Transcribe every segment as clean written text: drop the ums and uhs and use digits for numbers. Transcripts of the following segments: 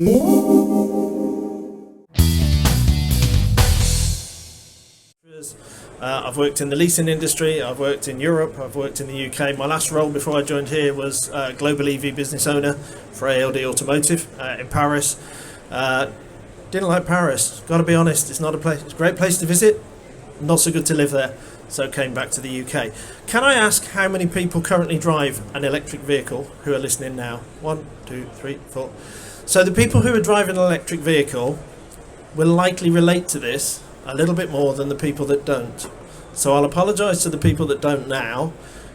I've worked in the leasing industry, I've worked in Europe, I've worked in the UK. My last role before I joined here was Global EV Business Owner for ALD Automotive in Paris. Didn't like Paris, got to be honest, it's not a place, it's a great place to visit, not so good to live there, so came back to the UK. Can I ask how many people currently drive an electric vehicle who are listening now? 1, 2, 3, 4. So the people who are driving an electric vehicle will likely relate to this a little bit more than the people that don't. So I'll apologise to the people that don't now,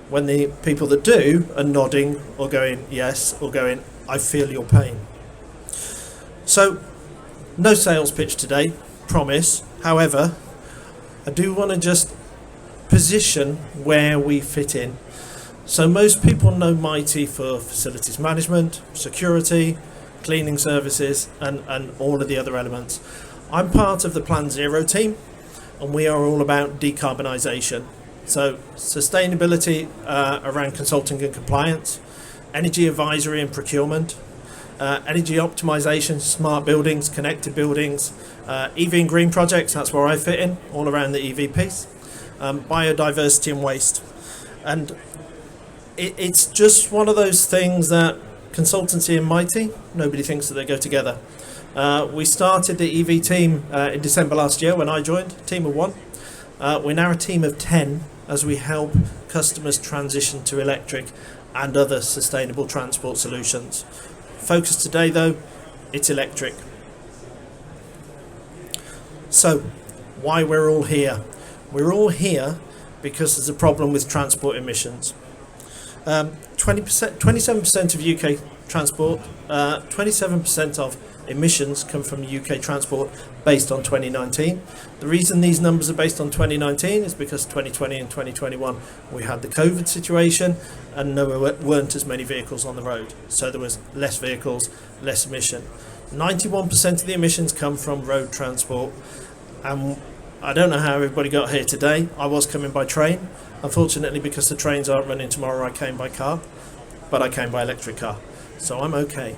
when the people that do are nodding or going yes or going I feel your pain. So no sales pitch today, promise. However, I do want to just position where we fit in. So most people know MITIE for facilities management, security, cleaning services and all of the other elements. I'm part of the Plan Zero team, and we are all about decarbonisation. So sustainability around consulting and compliance, energy advisory and procurement, energy optimisation, smart buildings, connected buildings, EV and green projects, that's where I fit in, all around the EV piece, biodiversity and waste. And it's just one of those things that Consultancy and MITIE, nobody thinks that they go together. We started the EV team in December last year when I joined, team of 1. We're now a team of 10 as we help customers transition to electric and other sustainable transport solutions. Focus today though, it's electric. So, why we're all here? We're all here because there's a problem with transport emissions. 27% of UK transport, 27% of emissions come from UK transport based on 2019. The reason these numbers are based on 2019 is because 2020 and 2021 we had the COVID situation and there weren't as many vehicles on the road, so there was less vehicles, less emission. 91% of the emissions come from road transport, and I don't know how everybody got here today. I was coming by train. Unfortunately, because the trains aren't running tomorrow, I came by car, but I came by electric car, so I'm okay.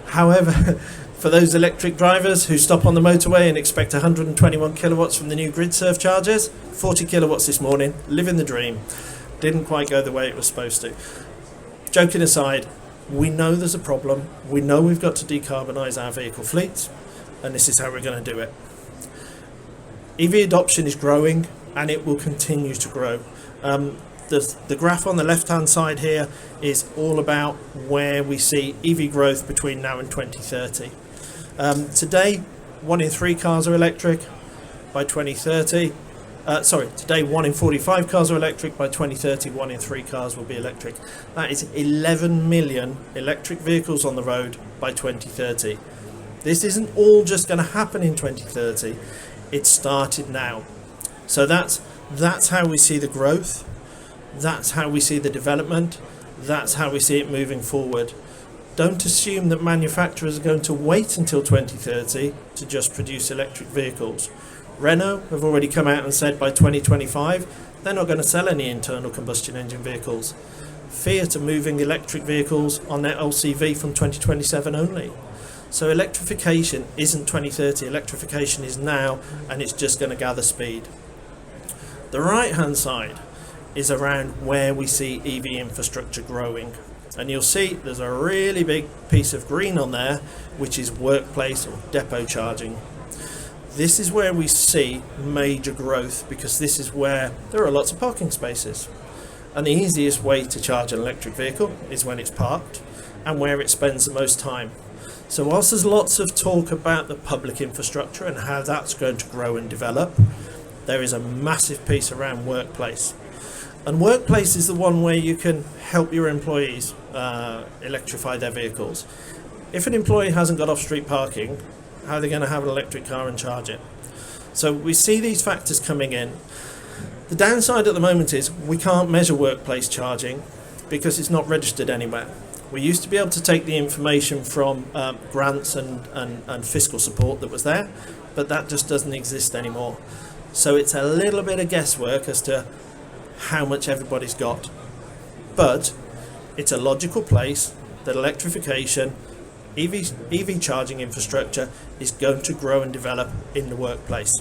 However, for those electric drivers who stop on the motorway and expect 121 kilowatts from the new grid surf chargers, 40 kilowatts this morning, living the dream. Didn't quite go the way it was supposed to. Joking aside, we know there's a problem. We know we've got to decarbonise our vehicle fleets, and this is how we're going to do it. EV adoption is growing, and it will continue to grow. The graph on the left-hand side here is all about where we see EV growth between now and 2030. Today, 1 in 3 cars are electric. By 2030, today 1 in 45 cars are electric. By 2030, 1 in 3 cars will be electric. That is 11 million electric vehicles on the road by 2030. This isn't all just going to happen in 2030. It started now. So that's how we see the growth. That's how we see the development. That's how we see it moving forward. Don't assume that manufacturers are going to wait until 2030 to just produce electric vehicles. Renault have already come out and said by 2025 they're not going to sell any internal combustion engine vehicles. Fiat are moving electric vehicles on their LCV from 2027 only. So electrification isn't 2030, electrification is now, and it's just going to gather speed. The right hand side is around where we see EV infrastructure growing, and you'll see there's a really big piece of green on there, which is workplace or depot charging. This is where we see major growth, because this is where there are lots of parking spaces, and the easiest way to charge an electric vehicle is when it's parked and where it spends the most time. So whilst there's lots of talk about the public infrastructure and how that's going to grow and develop, there is a massive piece around workplace. And workplace is the one where you can help your employees electrify their vehicles. If an employee hasn't got off-street parking, how are they going to have an electric car and charge it? So we see these factors coming in. The downside at the moment is we can't measure workplace charging because it's not registered anywhere. We used to be able to take the information from grants and fiscal support that was there, but that just doesn't exist anymore. So it's a little bit of guesswork as to how much everybody's got. But it's a logical place that electrification EV charging infrastructure is going to grow and develop in the workplace.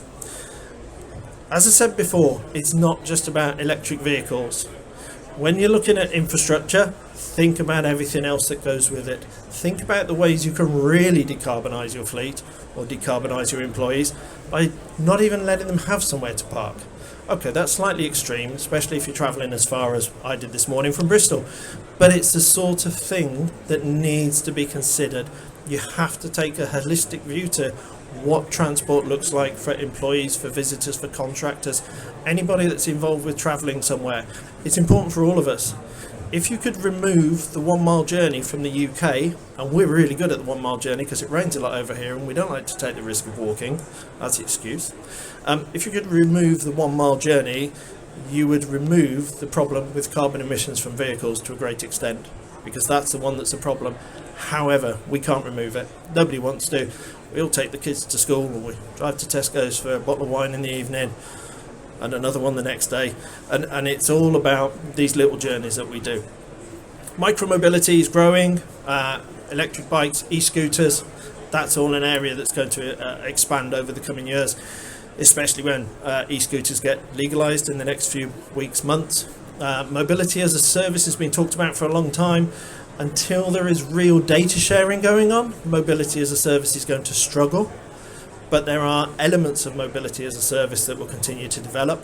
As I said before, it's not just about electric vehicles. When you're looking at infrastructure, think about everything else that goes with it. Think about the ways you can really decarbonise your fleet or decarbonise your employees by not even letting them have somewhere to park. Okay, that's slightly extreme, especially if you're travelling as far as I did this morning from Bristol. But it's the sort of thing that needs to be considered. You have to take a holistic view to what transport looks like for employees, for visitors, for contractors, anybody that's involved with travelling somewhere. It's important for all of us. If you could remove the 1 mile journey from the UK, and we're really good at the 1 mile journey because it rains a lot over here and we don't like to take the risk of walking, that's the excuse. If you could remove the 1 mile journey, you would remove the problem with carbon emissions from vehicles to a great extent, because that's the one that's a problem. However, we can't remove it. Nobody wants to. We all take the kids to school, or we drive to Tesco's for a bottle of wine in the evening and another one the next day, and it's all about these little journeys that we do. Micromobility is growing, electric bikes, e-scooters, that's all an area that's going to expand over the coming years, especially when e-scooters get legalised in the next few weeks, months. Mobility as a service has been talked about for a long time. Until there is real data sharing going on, mobility as a service is going to struggle. But there are elements of mobility as a service that will continue to develop.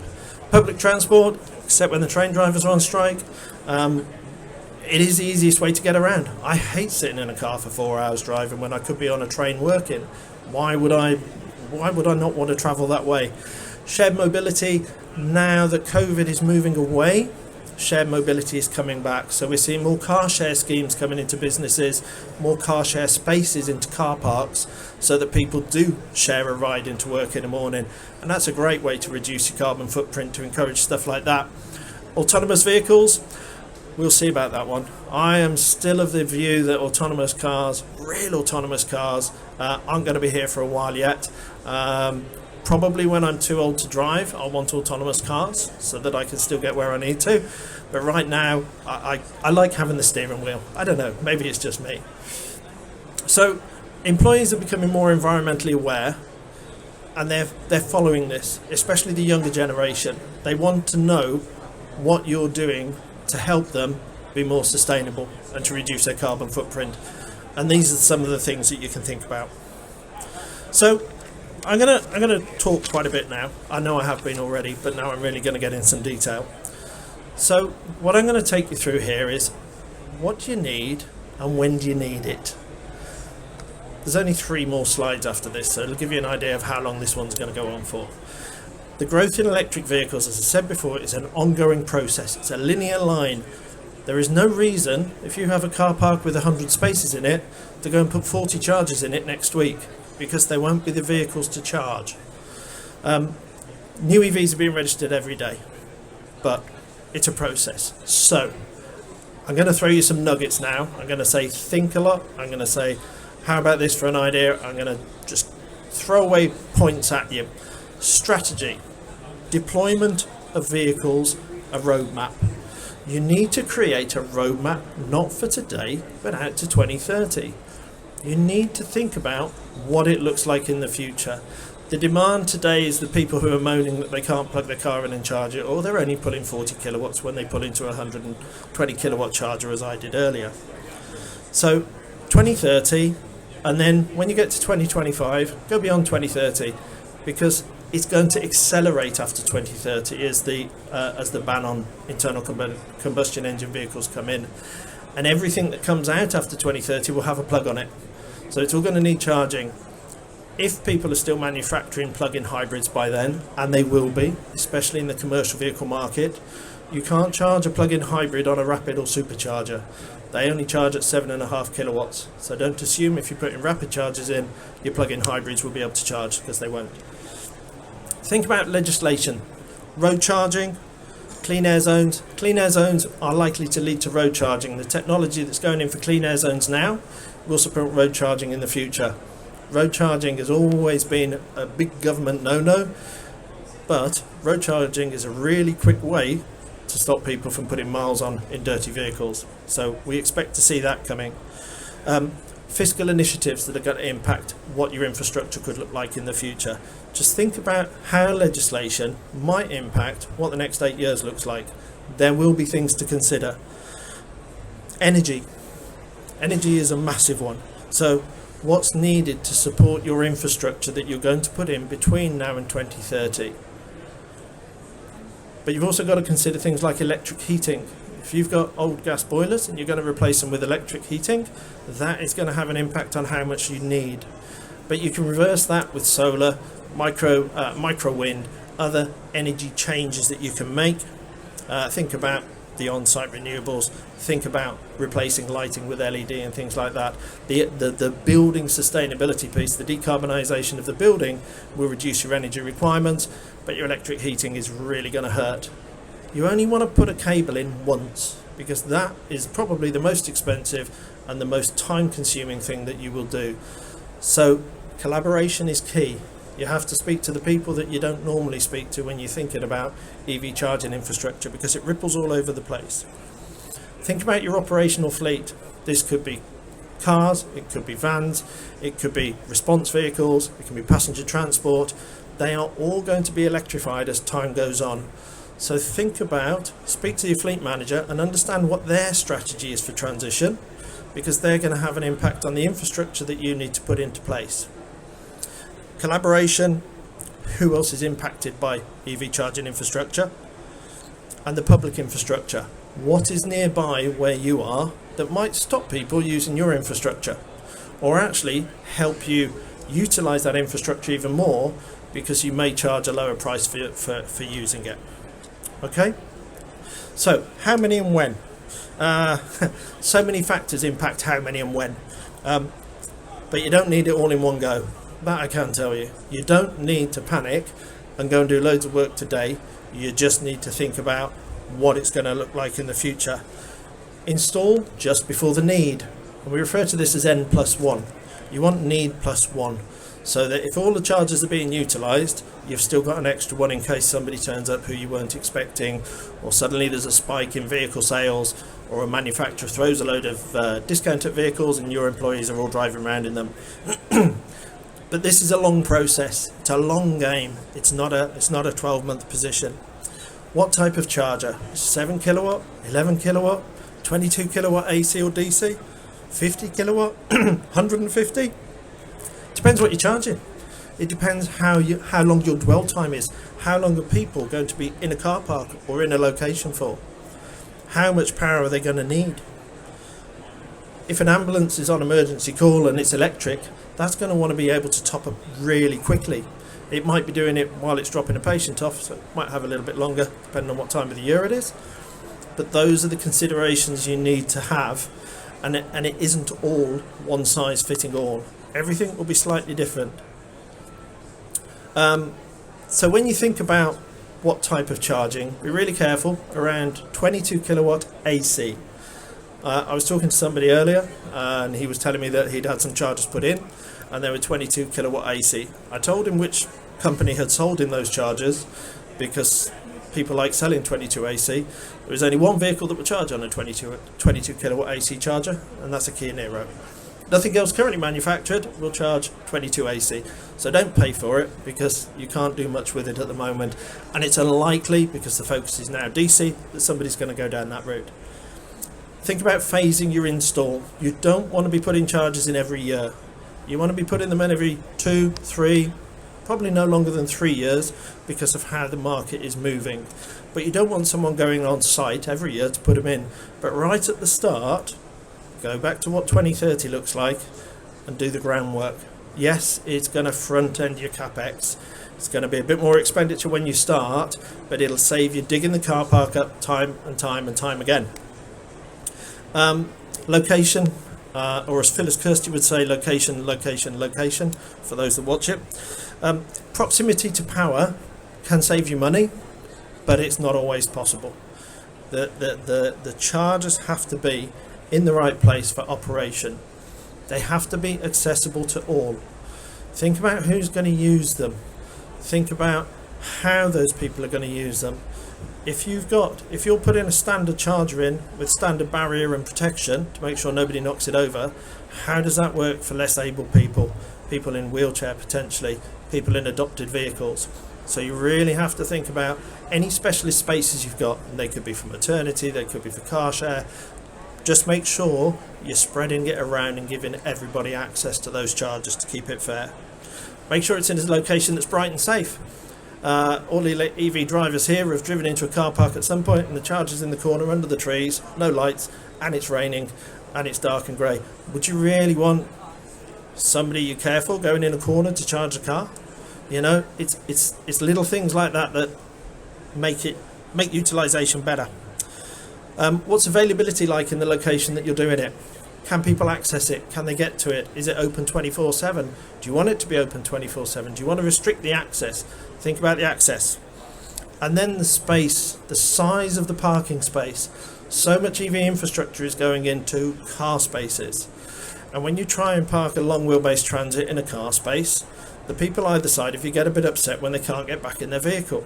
Public transport, except when the train drivers are on strike, it is the easiest way to get around. I hate sitting in a car for 4 hours driving when I could be on a train working. Why would I not want to travel that way? Shared mobility, now that COVID is moving away, shared mobility is coming back. So we're seeing more car share schemes coming into businesses, more car share spaces into car parks, so that people do share a ride into work in the morning. And that's a great way to reduce your carbon footprint, to encourage stuff like that. Autonomous vehicles, we'll see about that one. I am still of the view that autonomous cars, real autonomous cars, aren't going to be here for a while yet. Probably when I'm too old to drive, I'll want autonomous cars so that I can still get where I need to. But right now, I like having the steering wheel. I don't know, maybe it's just me. So employees are becoming more environmentally aware, and they're following this, especially the younger generation. They want to know what you're doing to help them be more sustainable and to reduce their carbon footprint. And these are some of the things that you can think about. So I'm gonna talk quite a bit now. I know I have been already, but now I'm really going to get in some detail. So what I'm going to take you through here is what do you need and when do you need it. There's only 3 more slides after this, so it'll give you an idea of how long this one's going to go on for. The growth in electric vehicles, as I said before, is an ongoing process. It's a linear line. There is no reason, if you have a car park with 100 spaces in it, to go and put 40 chargers in it next week, because there won't be the vehicles to charge. New EVs are being registered every day, but it's a process. So I'm going to throw you some nuggets now. I'm going to say think a lot. I'm going to say how about this for an idea. I'm going to just throw away points at you. Strategy, deployment of vehicles, a roadmap. You need to create a roadmap, not for today, but out to 2030. You need to think about what it looks like in the future. The demand today is the people who are moaning that they can't plug their car in and charge it, or they're only pulling 40 kilowatts when they pull into a 120 kilowatt charger, as I did earlier. So 2030, and then when you get to 2025, go beyond 2030, because it's going to accelerate after 2030 as the ban on internal combustion engine vehicles come in. And everything that comes out after 2030 will have a plug on it. So it's all going to need charging. If people are still manufacturing plug-in hybrids by then, and they will be, especially in the commercial vehicle market, you can't charge a plug-in hybrid on a rapid or supercharger. They only charge at 7.5 kilowatts. So don't assume if you're putting rapid chargers in, your plug-in hybrids will be able to charge, because they won't. Think about legislation. Road charging, clean air zones. Clean air zones are likely to lead to road charging. The technology that's going in for clean air zones now will support road charging in the future. Road charging has always been a big government no-no, but road charging is a really quick way to stop people from putting miles on in dirty vehicles. So we expect to see that coming. fiscal initiatives that are going to impact what your infrastructure could look like in the future. Just think about how legislation might impact what the next 8 years looks like. There will be things to consider. Energy is a massive one. So what's needed to support your infrastructure that you're going to put in between now and 2030? But you've also got to consider things like electric heating. If you've got old gas boilers and you're going to replace them with electric heating, that is going to have an impact on how much you need. But you can reverse that with solar, micro wind, other energy changes that you can make. Think about the on-site renewables. Think about replacing lighting with LED and things like that. The building sustainability piece, the decarbonisation of the building, will reduce your energy requirements, but your electric heating is really going to hurt. You only want to put a cable in once, because that is probably the most expensive and the most time-consuming thing that you will do. So collaboration is key. You have to speak to the people that you don't normally speak to when you're thinking about EV charging infrastructure, because it ripples all over the place. Think about your operational fleet. This could be cars, it could be vans, it could be response vehicles, it can be passenger transport. They are all going to be electrified as time goes on. So speak to your fleet manager and understand what their strategy is for transition, because they're going to have an impact on the infrastructure that you need to put into place. Collaboration, who else is impacted by EV charging infrastructure? And the public infrastructure. What is nearby where you are that might stop people using your infrastructure, or actually help you utilise that infrastructure even more, because you may charge a lower price for using it. Okay? So, how many and when? So many factors impact how many and when. But you don't need it all in one go. That I can tell you. You don't need to panic and go and do loads of work today. You just need to think about what it's going to look like in the future. Install just before the need. And we refer to this as N+1. You want need +1. So that if all the chargers are being utilised, you've still got an extra one in case somebody turns up who you weren't expecting, or suddenly there's a spike in vehicle sales, or a manufacturer throws a load of discounted vehicles and your employees are all driving around in them. But this is a long process. It's a long game. It's not a 12-month position. What type of charger? 7 kilowatt, 11 kilowatt, 22 kilowatt AC or DC, 50 kilowatt, 150? Depends what you're charging. It depends how long your dwell time is. How long are people going to be in a car park or in a location for? How much power are they going to need? If an ambulance is on emergency call and it's electric, that's going to want to be able to top up really quickly. It might be doing it while it's dropping a patient off, so it might have a little bit longer depending on what time of the year it is. But those are the considerations you need to have, and it isn't all one size fitting all. Everything will be slightly different. So when you think about what type of charging, be really careful around 22 kilowatt AC. I was talking to somebody earlier and he was telling me that he'd had some chargers put in and they were 22 kilowatt AC. I told him which company had sold him those chargers, because people like selling 22 AC. There was only one vehicle that would charge on a 22 kilowatt AC charger, and that's a Kia Niro. Nothing else currently manufactured will charge 22 AC. So don't pay for it, because you can't do much with it at the moment. And it's unlikely, because the focus is now DC, that somebody's going to go down that route. Think about phasing your install. You don't want to be putting chargers in every year. You want to be putting them in every 2, 3, probably no longer than 3 years, because of how the market is moving. But you don't want someone going on site every year to put them in. But right at the start, go back to what 2030 looks like and do the groundwork. Yes, it's going to front end your capex. It's going to be a bit more expenditure when you start, but it'll save you digging the car park up time and time again. Location, or as Phyllis Kirsty would say, location, for those that watch it. Proximity to power can save you money, but it's not always possible. The chargers have to be in the right place for operation. They have to be accessible to all. Think about who's going to use them. Think about how those people are going to use them. if you're putting a standard charger in with standard barrier and protection to make sure nobody knocks it over, how does that work for less able people, people in wheelchair potentially, people in adopted vehicles? So you really have to think about any specialist spaces you've got, and they could be for maternity, they could be for car share. Just make sure you're spreading it around and giving everybody access to those chargers to keep it fair. Make sure it's in a location that's bright and safe. All the EV drivers here have driven into a car park at some point and the charger's in the corner under the trees, no lights, and it's raining and it's dark and grey. Would you really want somebody you care for going in a corner to charge a car? You know, it's little things like that that make utilisation better. What's availability like in the location that you're doing it? Can people access it? Can they get to it? Is it open 24/7? Do you want it to be open 24/7? Do you want to restrict the access? Think about the access. And then the space, the size of the parking space. So much EV infrastructure is going into car spaces. And when you try and park a long wheelbase Transit in a car space, the people either side, if you get a bit upset when they can't get back in their vehicle,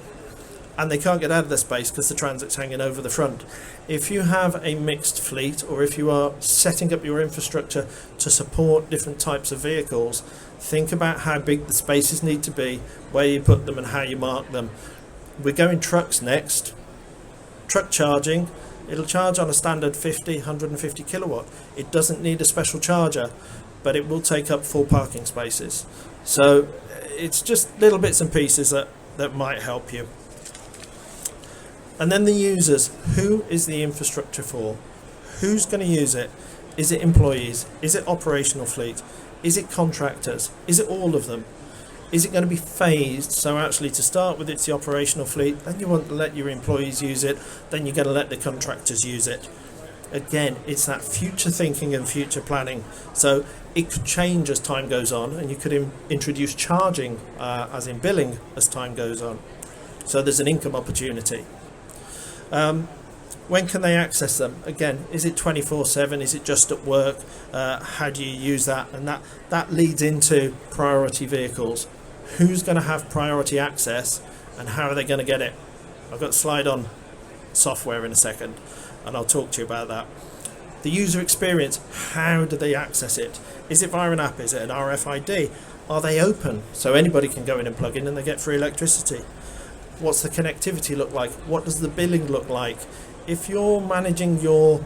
and they can't get out of their space because the Transit's hanging over the front. If you have a mixed fleet, or if you are setting up your infrastructure to support different types of vehicles, think about how big the spaces need to be, where you put them and how you mark them. We're going trucks next. Truck charging, it'll charge on a standard 150 kilowatt. It doesn't need a special charger, but it will take up full parking spaces. So it's just little bits and pieces that might help you. And then the users. Who is the infrastructure for? Who's going to use it? Is it employees? Is it operational fleet? Is it contractors? Is it all of them? Is it going to be phased? So actually to start with it's the operational fleet, then you want to let your employees use it, then you're going to let the contractors use it. Again, it's that future thinking and future planning. So it could change as time goes on, and you could introduce charging as in billing as time goes on. So there's an income opportunity. When can they access them? Again, is it 24/7? Is it just at work? How do you use that? And that leads into priority vehicles. Who's going to have priority access, and how are they going to get it? I've got a slide on software in a second, and I'll talk to you about that. The user experience, how do they access it? Is it via an app? Is it an RFID? Are they open so anybody can go in and plug in and they get free electricity? What's the connectivity look like? What does the billing look like? If you're managing your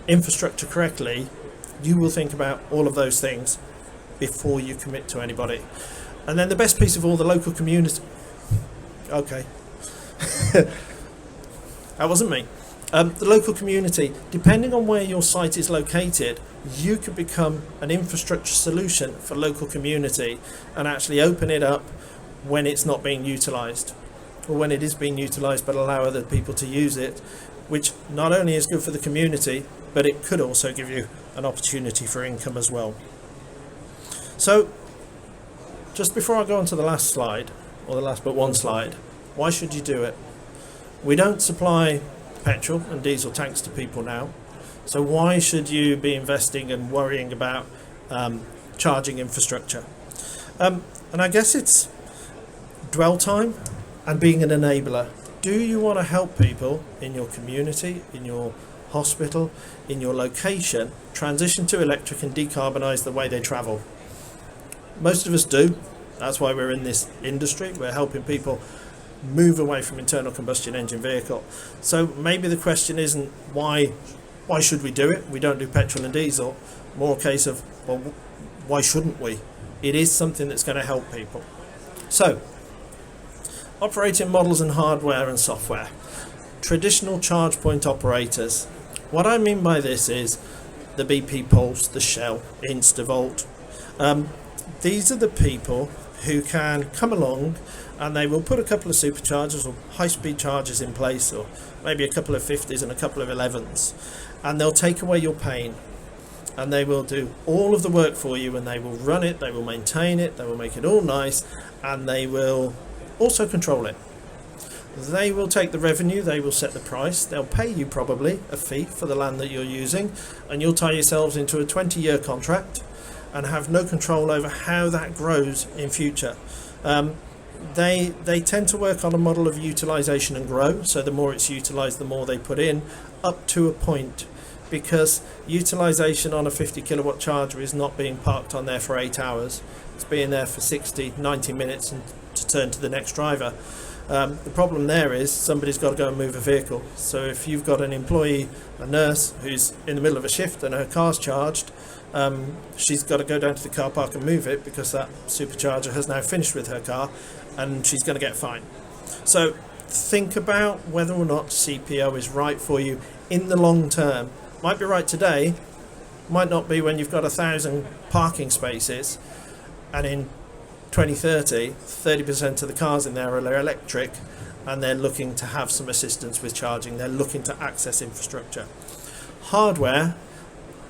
infrastructure correctly, you will think about all of those things before you commit to anybody. And then the best piece of all, the local community. Okay. That wasn't me. The local community, depending on where your site is located, you could become an infrastructure solution for local community and actually open it up when it's not being utilised, or when it is being utilised, but allow other people to use it, which not only is good for the community, but it could also give you an opportunity for income as well. So just before I go on to the last slide, or the last but one slide, why should you do it? We don't supply petrol and diesel tanks to people now, so why should you be investing and worrying about charging infrastructure? And I guess it's dwell time and being an enabler. Do you want to help people in your community, in your hospital, in your location, transition to electric and decarbonise the way they travel? Most of us do. That's why we're in this industry. We're helping people move away from internal combustion engine vehicle. So maybe the question isn't why should we do it? We don't do petrol and diesel. More a case of, well, why shouldn't we? It is something that's going to help people. So, operating models and hardware and software. Traditional charge point operators. What I mean by this is the BP Pulse, the Shell, InstaVolt. These are the people who can come along and they will put a couple of superchargers or high-speed chargers in place, or maybe a couple of 50s and a couple of 11s, and they'll take away your pain, and they will do all of the work for you, and they will run it, they will maintain it, they will make it all nice, and they will also control it. They will take the revenue, they will set the price, they'll pay you probably a fee for the land that you're using, and you'll tie yourselves into a 20-year contract and have no control over how that grows in future. They tend to work on a model of utilisation and grow. So the more it's utilised, the more they put in, up to a point, because utilisation on a 50 kilowatt charger is not being parked on there for 8 hours. It's being there for 60, 90 minutes and to turn to the next driver. The problem there is somebody's got to go and move a vehicle. So if you've got an employee, a nurse, who's in the middle of a shift and her car's charged, she's got to go down to the car park and move it because that supercharger has now finished with her car and she's going to get fined. So think about whether or not CPO is right for you in the long term. Might be right today, might not be when you've got 1,000 parking spaces and in 2030 30% of the cars in there are electric and they're looking to have some assistance with charging. They're looking to access infrastructure. Hardware,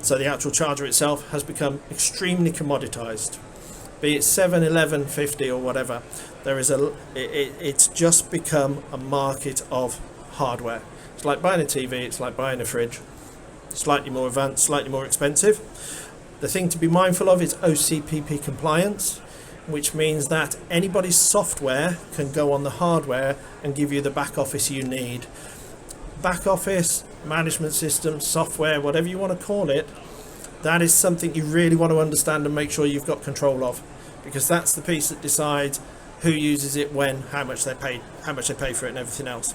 so the actual charger itself, has become extremely commoditized. Be it 7, 11, 50 or whatever, it's just become a market of hardware. It's like buying a TV, it's like buying a fridge. Slightly more advanced, slightly more expensive. The thing to be mindful of is OCPP compliance, which means that anybody's software can go on the hardware and give you the back office you need. Back office, management system, software, whatever you want to call it, that is something you really want to understand and make sure you've got control of, because that's the piece that decides who uses it, when, how much they pay for it and everything else.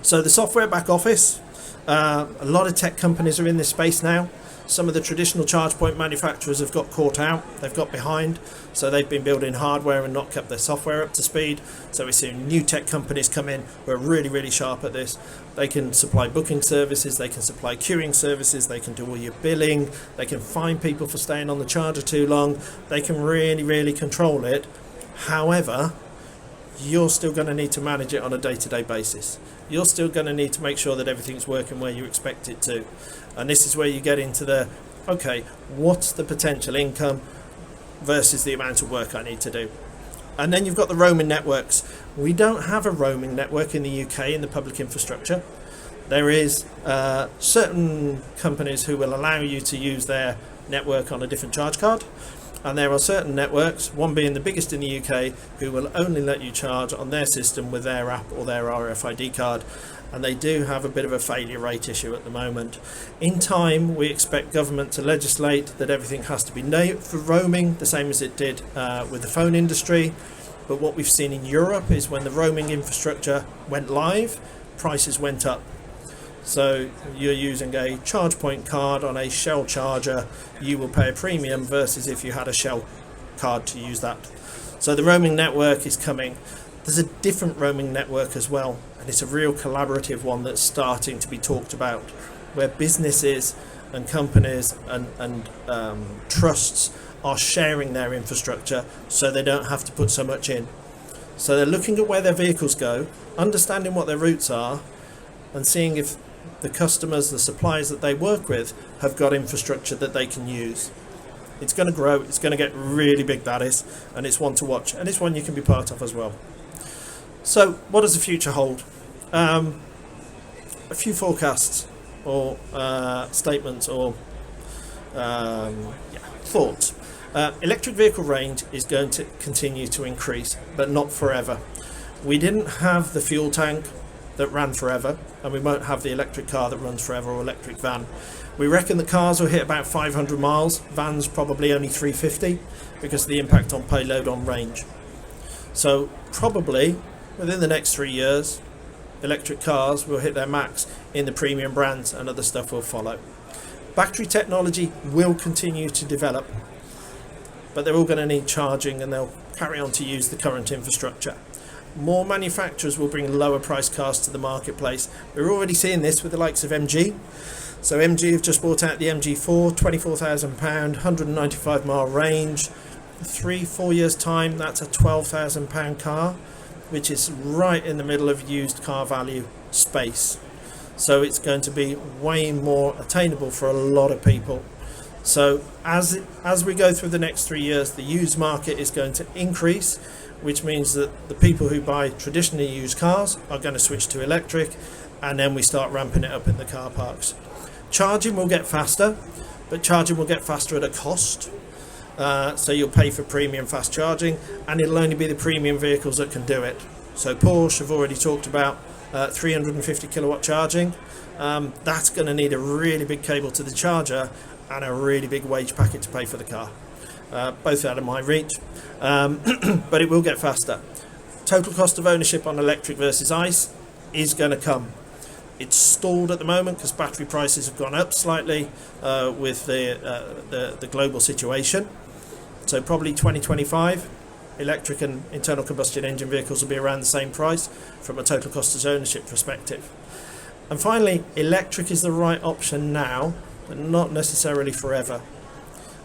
So the software back office, a lot of tech companies are in this space now. Some of the traditional charge point manufacturers have got caught out, they've got behind, so they've been building hardware and not kept their software up to speed. So we're seeing new tech companies come in who are really, really sharp at this. They can supply booking services, they can supply queuing services, they can do all your billing, they can fine people for staying on the charger too long, they can really, really control it. However, you're still going to need to manage it on a day-to-day basis. You're still going to need to make sure that everything's working where you expect it to. And this is where you get into okay, what's the potential income versus the amount of work I need to do? And then you've got the roaming networks. We don't have a roaming network in the UK in the public infrastructure. There is certain companies who will allow you to use their network on a different charge card. And there are certain networks, one being the biggest in the UK, who will only let you charge on their system with their app or their RFID card. And they do have a bit of a failure rate issue at the moment. In time, we expect government to legislate that everything has to be for roaming, the same as it did with the phone industry. But what we've seen in Europe is when the roaming infrastructure went live, prices went up. So you're using a charge point card on a Shell charger, you will pay a premium versus if you had a Shell card to use that. So the roaming network is coming. There's a different roaming network as well, and it's a real collaborative one that's starting to be talked about, where businesses and companies and trusts are sharing their infrastructure so they don't have to put so much in. So they're looking at where their vehicles go, understanding what their routes are, and seeing if the customers, the suppliers that they work with, have got infrastructure that they can use. It's going to grow, it's going to get really big, that is, and it's one to watch, and it's one you can be part of as well. So what does the future hold? A few forecasts or statements or thoughts. Electric vehicle range is going to continue to increase, but not forever. We didn't have the fuel tank that ran forever, and we won't have the electric car that runs forever or electric van. We reckon the cars will hit about 500 miles, vans probably only 350 because of the impact on payload on range. So probably within the next 3 years, electric cars will hit their max in the premium brands and other stuff will follow. Battery technology will continue to develop, but they're all going to need charging and they'll carry on to use the current infrastructure. More manufacturers will bring lower price cars to the marketplace. We're already seeing this with the likes of MG. So MG have just bought out the MG4, £24,000, 195 mile range. 3-4 years time, that's a £12,000 car, which is right in the middle of used car value space. So it's going to be way more attainable for a lot of people. So as we go through the next 3 years, the used market is going to increase, which means that the people who buy traditionally used cars are going to switch to electric, and then we start ramping it up in the car parks. Charging will get faster, but charging will get faster at a cost. so you'll pay for premium fast charging, and it'll only be the premium vehicles that can do it. So Porsche have already talked about 350 kilowatt charging. That's going to need a really big cable to the charger and a really big wage packet to pay for the car. Both out of my reach, but it will get faster. Total cost of ownership on electric versus ICE is going to come. It's stalled at the moment because battery prices have gone up slightly with the global situation. So probably 2025, electric and internal combustion engine vehicles will be around the same price from a total cost of ownership perspective. And finally, electric is the right option now, but not necessarily forever.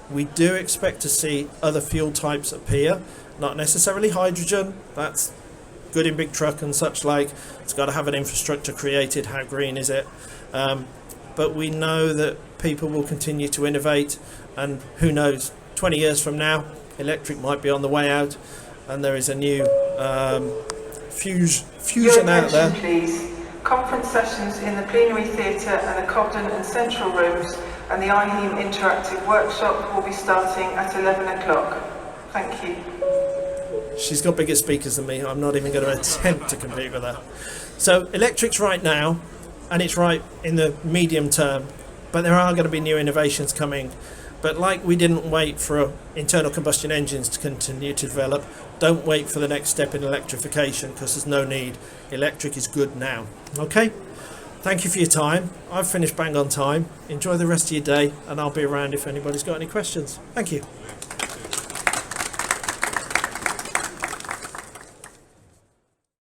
We do expect to see other fuel types appear, not necessarily hydrogen. That's good in big truck and such like. It's got to have an infrastructure created. How green is it? But we know that people will continue to innovate, and who knows, 20 years from now, electric might be on the way out, and there is a new fusion out there. Please. Conference sessions in the plenary theatre and the Cobden and Central rooms, and the IHEAM interactive workshop will be starting at 11 o'clock. Thank you. She's got bigger speakers than me. I'm not even going to attempt to compete with her. So electric's right now, and it's right in the medium term, but there are going to be new innovations coming. But like we didn't wait for internal combustion engines to continue to develop, don't wait for the next step in electrification, because there's no need. Electric is good now. Okay? Thank you for your time. I've finished bang on time. Enjoy the rest of your day, and I'll be around if anybody's got any questions. Thank you.